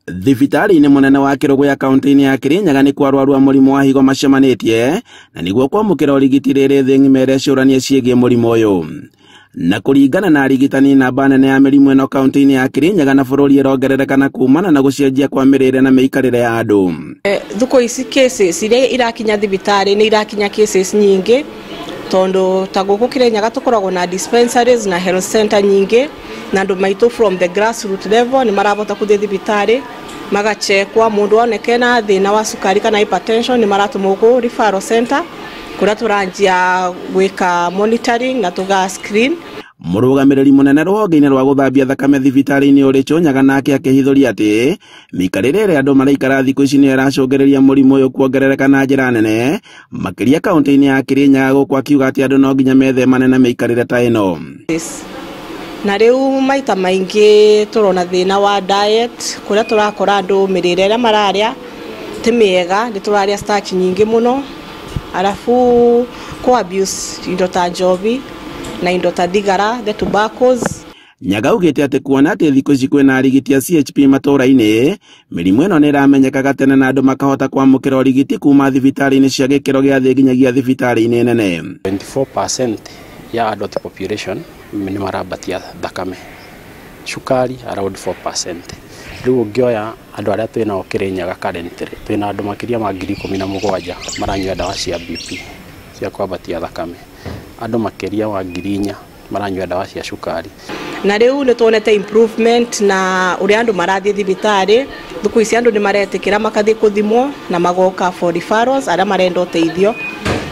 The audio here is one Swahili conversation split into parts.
Thibitari-inĩ munene wa Kirugu ya kaunti-inĩ ya Kirinyaga nĩ kwa arwaru a mũrimũ wa higo macemanĩtie na nĩguo kwamũkĩra ũrigiti rĩrĩ thĩ ng'ima ĩreciũrania ciĩgiĩ mũrimũ ũyũ. Na kũringana na arigitani, namba nene ya mĩrimũ ĩno kaunti-inĩ ya Kirinyaga na bũrũri ĩrongerereka kumana na gũcenjia kwa mĩrĩre na mĩikarĩre ya andũ. Thikũ ici cases iria irakinya thibitari nĩ irakinya cases nyingĩ tondu ta gũkũ Kirinyaga tũkoragwo na dispensaries na health center nyingĩ na andũ maitũ from the grassroots level nĩ marabota kũthiĩ thibitari magachekwa mũndũ oneke na thĩna wa cukari kana hypertension nĩ maratũmwo gũkũ referral center kũrĩa tũranjia gwĩka monitoring na tũga screen. Mũrũgamĩrĩri mũnene rũhonge-inĩ rwa gũthambia thakame thibitari-inĩ ũrĩ Chonyaga nake akĩhithũria atĩ mĩikarĩre ĩrĩa andũ maraikara thikũ ici nĩ ĩracũngĩrĩria mũrimũ ũyũ kuongerereka na njĩra nene makĩria kaunti-inĩ ya Kirinyaga, gũkũ akiuga atĩ andũ no nginya methemane na mĩikarĩre ta ĩno. Na rĩu maita maingĩ tũrona thĩna wa diet kũrĩa tũrakora andũ mĩrĩre ĩrĩa mararĩa ti mĩega, nĩ tũrarĩa starch nyingĩ mũno, arabu ko abuse indo ta njobi na indo ta thigara, the tobaccos. Nyaga augĩte atĩ kuona atĩ thikũ ici kwĩna arigiti a CHP matũũra-inĩ, mĩrimũ ĩno nĩ ĩramenyekaga tene na andũ makahota kwamũkĩra ũrigiti kuma thibitari-inĩ cia gĩkĩro gĩa thĩ nginyagia thibitari-inĩ nene. 24% ya adult population nĩ marabatia thakame, cukari around 4%. Rĩu ũngĩoya andũ arĩa twĩnao Kirinyaga currently twĩna andũ makĩria ma 17,000 maranyua ndawa cia BP cia kwambatia thakame, andũ makĩria wa 4,000 maranyua ndawa cia cukari. Na rĩu nĩ tuonete improvement na ũrĩa andũ marathiĩ thibitari. Thikũ ici andũ nĩ maretĩkĩra makathiĩ kũthimwo na magoka for referrals arĩa marenda ũteithio,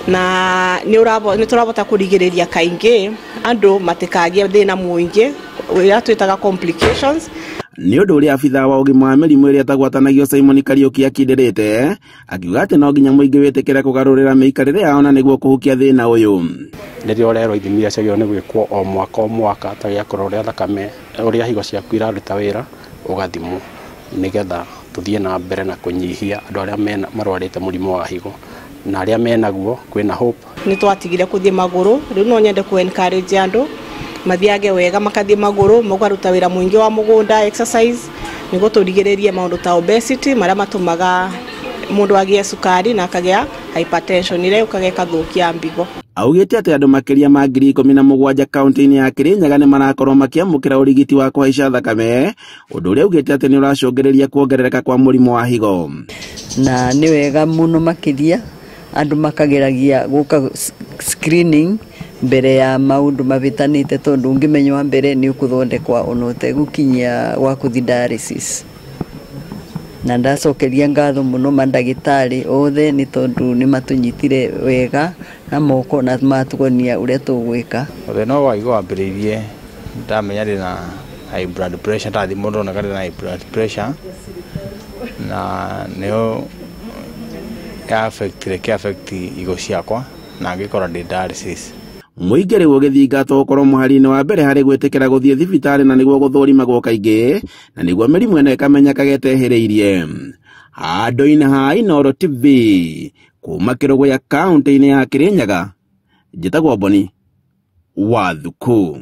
na nĩ tũrabota kũrigĩrĩria kaingĩ andũ matikagie thĩna mũingĩ ũrĩa twĩtaga complications. Nĩ ũndũ ũrĩa abitha wa ũgima wa mĩrimũ ĩrĩa tagwatanagio Simon Kariuki akindĩrĩte, akiuga atĩ no nginya mũingĩ wĩtĩkĩre kũgarũrĩra mĩikarĩre yao na nĩguo kũhukia thĩna ũyũ. Rĩrĩa ũrerwo ithimi iria ciagĩrĩirwo nĩ gwĩkwo o mwaka ta gĩa kũrora ũrĩa thakame ũrĩa higo ciaku iraruta wĩra ũgathimwo, nĩgetha tũthiĩ na mbere na kũnyihia andũ arĩa marwarĩte mũrimũ wa higo na arĩa menaguo kwĩna hope. Nĩ twatigire kũthiĩ magũrũ, rĩu no nyende ku encourage andũ mathiage wega makathiĩ magũrũ makaruta wĩra mũingĩ wa mũgũnda exercise nĩguo tũrigĩrĩrie maũndũ ta obesity marĩa matũmaga mũndũ agĩe cukari na akagĩa hypertension ĩrĩa yũkaga ĩkathũkia mbigo. Augĩte atĩ andũ makĩria ma 17,000 kaunti-inĩ ya Kirinyaga nĩ marakorwo makĩamũkĩra ũrigiti wa kũhaica thakame, ũndũ ũrĩa augĩte atĩ nĩ ũracũngĩrĩria kuongerereka kwa mũrimũ wa higo. Na nĩ wega mũno makĩria andũ makageragia gũka screening mbere ya maũndũ mabitanĩte, tondũ ũngĩmenya wa mbere nĩ ũkũthondekwa ona ũtegũkinyia gwa kũthi dialysis. Na ndacokeria ngatho mũno mandagĩtarĩ othe nĩ tondũ nĩ matũnyitire wega na moko na matuonia ũrĩa tũgwĩka. Thĩna wa higo wambĩrĩirie ndamenya ndĩna high blood pressure, ndathimwo ndoneka ndĩna high blood pressure na nĩyo affect higo ciakwa na ngĩkora ndĩ dialysis. Mũingĩ rĩu ũgĩthingatwo gũkorwo mũhari-inĩ wa mbere harĩ gwĩtĩkĩra gũthiĩ thibitari na nĩguo gũthũrimagwo kaingĩ na nĩguo mĩrimũ ĩno ĩkamenyeka getehĩrĩirie. Handũ-inĩ ha Inooro TV kuma Kirugu ya kaunti-inĩ ya Kirinyaga, njĩtagwo Boni Wathuku.